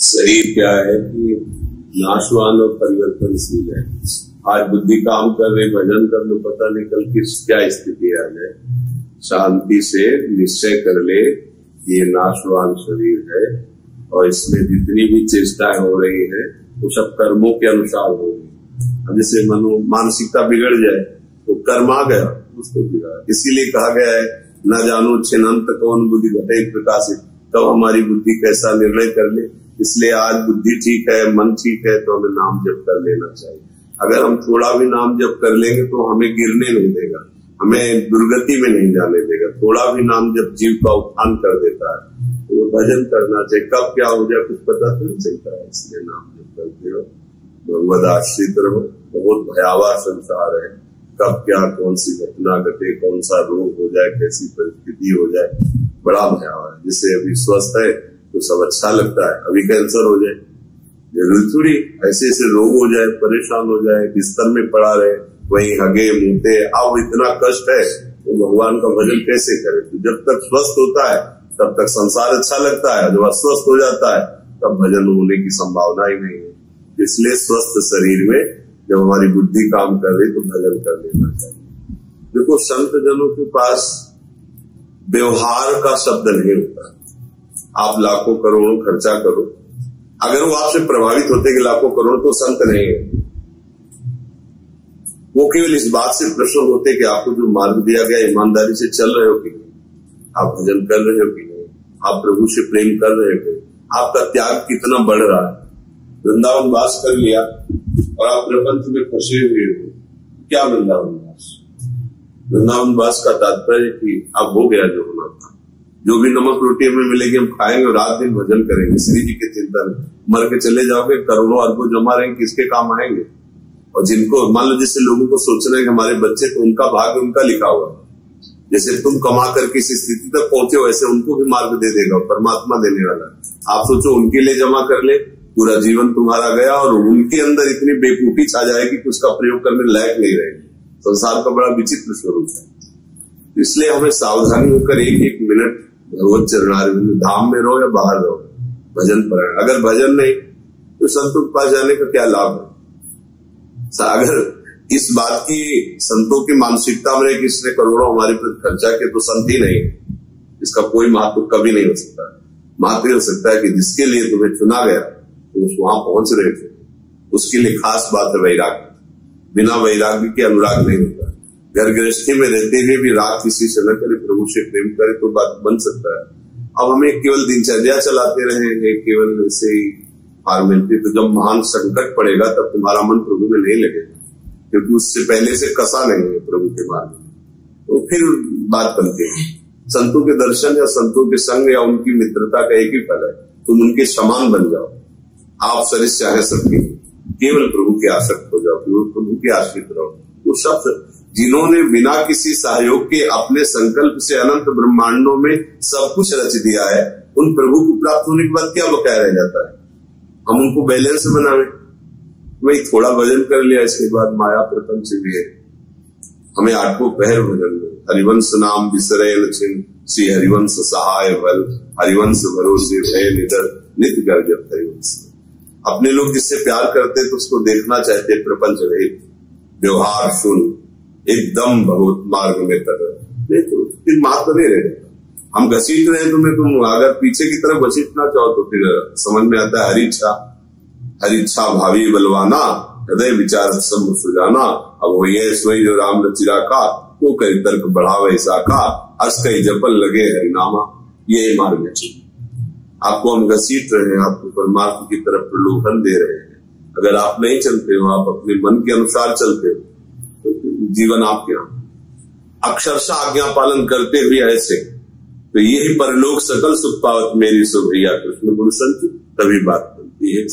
शरीर क्या है कि नाशवान और परिवर्तनशील है। आज बुद्धि काम कर रहे, भजन कर लो, पता नहीं कल किस क्या स्थिति आ जाए। शांति से निश्चय कर ले ये नाशवान शरीर है और इसमें जितनी भी चेष्टाएं हो रही है वो सब कर्मों के अनुसार होगी। अब जैसे मानसिकता बिगड़ जाए तो कर्म आ गया, उसको बिगड़ा। इसीलिए कहा गया है न जानो छिन्नंत कौन बुद्धि घटे प्रकाशित, तब हमारी बुद्धि कैसा निर्णय कर ले। इसलिए आज बुद्धि ठीक है, मन ठीक है तो हमें नाम जप कर लेना चाहिए। अगर हम थोड़ा भी नाम जप कर लेंगे तो हमें गिरने नहीं देगा, हमें दुर्गति में नहीं जाने देगा। थोड़ा भी नाम जप जीव का उत्थान कर देता है। तो भजन करना चाहिए। कब क्या हो जाए कुछ पता तो नहीं चलता है, इसलिए नाम जप करते हो, भगवद आश्रित रहो। बहुत भयावह संसार है, कब क्या कौन सी घटना घटे, कौन सा रोग हो जाए, कैसी परिस्थिति हो जाए, बड़ा भयावह है। जिससे अभी स्वस्थ है तो सब अच्छा लगता है, अभी कैंसर हो जाए जरूर थोड़ी, ऐसे ऐसे रोग हो जाए, परेशान हो जाए, बिस्तर में पड़ा रहे, वहीं हगे मुंहते। अब इतना कष्ट है तो भगवान का भजन कैसे करे? तो जब तक स्वस्थ होता है तब तक संसार अच्छा लगता है, जब अस्वस्थ हो जाता है तब भजन होने की संभावना ही नहीं है। इसलिए स्वस्थ शरीर में जब हमारी बुद्धि काम कर रही तो भजन कर लेना चाहिए। देखो संत जनों के पास व्यवहार का शब्द नहीं होता। आप लाखों करोड़ों खर्चा करो, अगर वो आपसे प्रभावित होते कि लाखों करोड़, तो संत नहीं है। वो केवल इस बात से प्रश्न होते कि आपको जो मार्ग दिया गया ईमानदारी से चल रहे हो कि नहीं, आप भजन कर रहे हो कि नहीं, आप प्रभु से प्रेम कर रहे हो, आपका त्याग कितना बढ़ रहा है। वृंदावन वास कर लिया और आप प्रपंच में फंसे हुए हो, क्या वृंदावन वास? वृंदावन वास का तात्पर्य कि अब हो गया जो होना था, जो भी नमक रोटी हमें मिलेगी हम खाएंगे और रात दिन भजन करेंगे। श्री जी के चिंतन, मर के चले जाओगे, करोड़ों अरबों जमा रहेंगे, किसके काम आएंगे? और जिनको मान लो जैसे लोगों को सोचना है कि हमारे बच्चे, तो उनका भाग्य उनका लिखा हुआ है। जैसे तुम कमा कर किस स्थिति तक पहुंचे हो वैसे उनको भी मार्ग दे देगा, परमात्मा देने वाला। आप सोचो उनके लिए जमा कर ले, पूरा जीवन तुम्हारा गया और उनके अंदर इतनी बेवकूफी छा जाएगी कि उसका प्रयोग करने लायक नहीं रहेगी। संसार का बड़ा विचित्र स्वरूप है। इसलिए हमें सावधानी होकर एक एक मिनट भगवत चरणारविंद धाम में रहो या बाहर रहो, भजन पर। अगर भजन नहीं तो संतों के पास जाने का क्या लाभ है? अगर इस बात की संतों की मानसिकता में कि इसने करोड़ों हमारे पर खर्चा किया तो संत ही नहीं है, इसका कोई महत्व कभी नहीं हो सकता। महत्व हो सकता है कि जिसके लिए तुम्हें चुना गया तो वहां पहुंच रहे थे, उसके लिए खास बात है वैराग्य। बिना वैराग्य के अनुराग नहीं होता। घर गृहस्थी में रहते हुए भी राग किसी से न करे, प्रभु से प्रेम करे तो बात बन सकता है। अब हमें केवल दिनचर्या चलाते रहेंगे, केवल ऐसे ही फॉर्मेलिटी, तो जब महान संकट पड़ेगा तब तुम्हारा मन प्रभु में नहीं लगेगा, क्योंकि उससे पहले से कसा नहीं है प्रभु के मार्ग में। तो फिर बात बनती है। संतों के दर्शन या संतों के संग या उनकी मित्रता का एक ही फल है, तुम उनके समान बन जाओ। आप सरिस चाहे सबके, केवल प्रभु के आसक्त हो जाओ, केवल प्रभु के आश्रित रहो। वो शब्द जिन्होंने बिना किसी सहयोग के अपने संकल्प से अनंत ब्रह्मांडों में सब कुछ रच दिया है, उन प्रभु को प्राप्त होने के बाद क्या बकाया रह जाता है? हम उनको बैलेंस बनावे, वही थोड़ा भजन कर लिया, इसके बाद माया प्रपंच भी है। हमें आठों पहर भजन में हरिवंश नाम विसरे लक्षण, श्री हरिवंश सहाय बल, हरिवंश भरोसे भय निधर, नित्य गर्जत हरिवंश। अपने लोग जिससे प्यार करते तो उसको देखना चाहते प्रपंच रहित, व्यवहार शून्य, एकदम भगवत मार्ग में तरह, नहीं तो फिर महत्व नहीं रहेगा। हम घसीट रहे हैं तुम्हें, तुम अगर पीछे की तरफ घसीटना चाहो तो फिर समझ में आता है हरिच्छा भावी बलवाना, हृदय विचार सब सुजाना। अब वो ये सोई जो राम रचिरा का, वो कई तर्क बढ़ावे साका, अस कई जपल लगे हरिनामा। ये मार्ग है। आपको हम घसीट रहे हैं, आपको परमात्मा की तरफ प्रलोभन दे रहे हैं। अगर आप नहीं चलते हो, आप अपने मन के अनुसार चलते हो, तो जीवन आपके यहाँ अक्षरशः आज्ञा पालन करते हुए ऐसे, तो यही परलोक सकल सुख पावत मेरी सो भैया कृष्ण गुण संत, तभी बात बनती है।